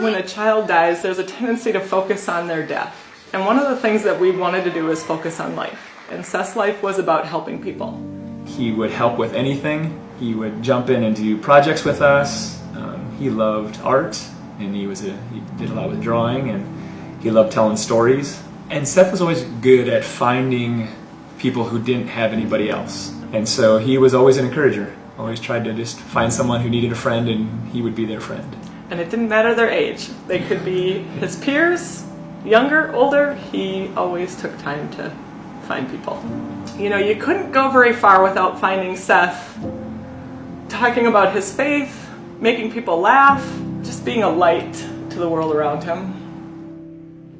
When a child dies, there's a tendency to focus on their death. And one of the things that we wanted to do is focus on life. And Seth's life was about helping people. He would help with anything. He would jump in and do projects with us. He loved art, and he did a lot with drawing, and he loved telling stories. And Seth was always good at finding people who didn't have anybody else. And so he was always an encourager. Always tried to just find someone who needed a friend, and he would be their friend. And it didn't matter their age. They could be his peers, younger, older. He always took time to find people. You know, you couldn't go very far without finding Seth talking about his faith, making people laugh, just being a light to the world around him.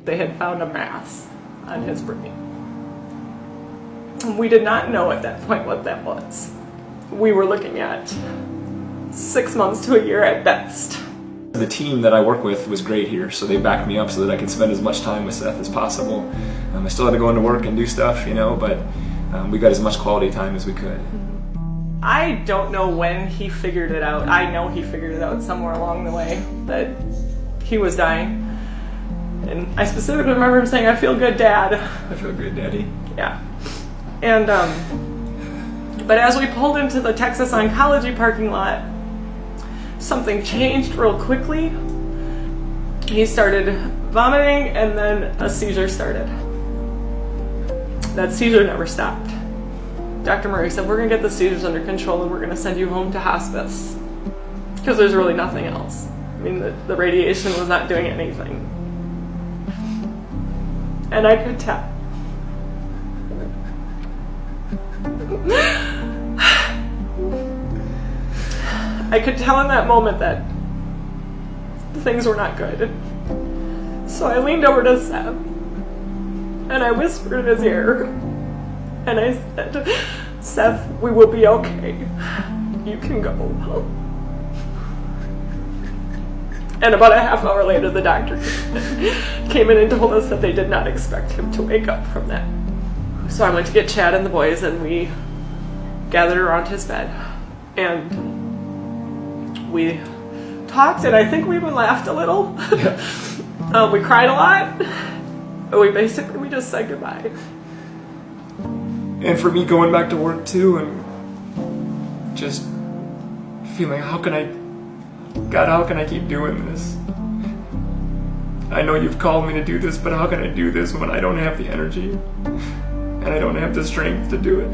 They had found a mass on his brain. And we did not know at that point what that was. We were looking at 6 months to a year at best. The team that I work with was great here, so they backed me up so that I could spend as much time with Seth as possible. I still had to go into work and do stuff, you know, but we got as much quality time as we could. I don't know when he figured it out. I know he figured it out somewhere along the way that he was dying. And I specifically remember him saying, "I feel good, Dad." I feel good, Daddy. Yeah. And, but as we pulled into the Texas Oncology parking lot, something changed real quickly. He started vomiting, and then a seizure started. That seizure never stopped. Dr. Murray said, "We're going to get the seizures under control, and we're going to send you home to hospice." Because there's really nothing else. I mean, the radiation was not doing anything. And I could tell. I could tell in that moment that things were not good. So I leaned over to Seth, and I whispered in his ear, and I said, "Seth, we will be okay. You can go." And about a half hour later, the doctor came in and told us that they did not expect him to wake up from that. So I went to get Chad and the boys, and we gathered around his bed. And we talked, and I think we even laughed a little. We cried a lot. We just said goodbye. And for me, going back to work too, and just feeling, God, how can I keep doing this? I know you've called me to do this, but how can I do this when I don't have the energy and I don't have the strength to do it?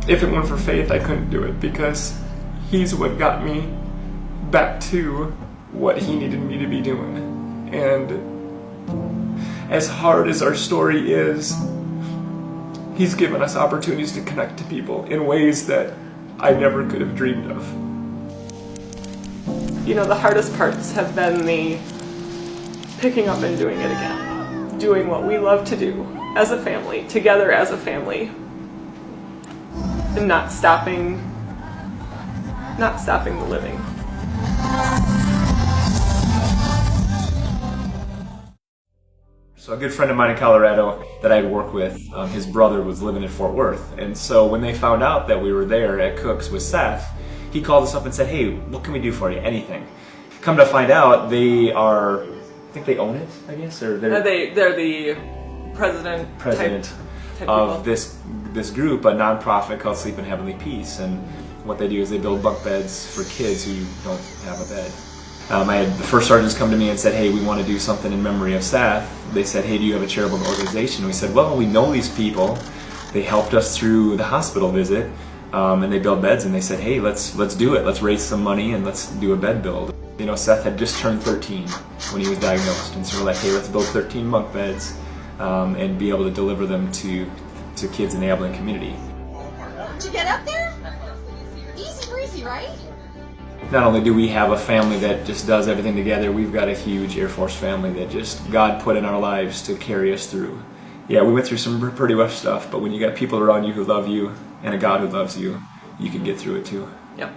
If it weren't for faith, I couldn't do it, because he's what got me back to what he needed me to be doing. And as hard as our story is, he's given us opportunities to connect to people in ways that I never could have dreamed of. You know, the hardest parts have been the picking up and doing it again. Doing what we love to do as a family, together as a family. And not stopping the living. So a good friend of mine in Colorado that I'd worked with, his brother was living in Fort Worth. And so when they found out that we were there at Cook's with Seth, he called us up and said, "Hey, what can we do for you? Anything." Come to find out, I think they own it, I guess? Or they're the president type of people. this group, a nonprofit called Sleep in Heavenly Peace. And what they do is they build bunk beds for kids who don't have a bed. I had the first sergeants come to me and said, "Hey, we want to do something in memory of Seth." They said, "Hey, do you have a charitable organization?" We said, "Well, we know these people. They helped us through the hospital visit, and they build beds." And they said, "Hey, let's do it. Let's raise some money and let's do a bed build." You know, Seth had just turned 13 when he was diagnosed, and so we're like, "Hey, let's build 13 bunk beds and be able to deliver them to kids in the Abilene community." Did you get up there? Easy breezy, right? Not only do we have a family that just does everything together, we've got a huge Air Force family that just God put in our lives to carry us through. Yeah, we went through some pretty rough stuff, but when you got people around you who love you and a God who loves you, you can get through it too. Yep.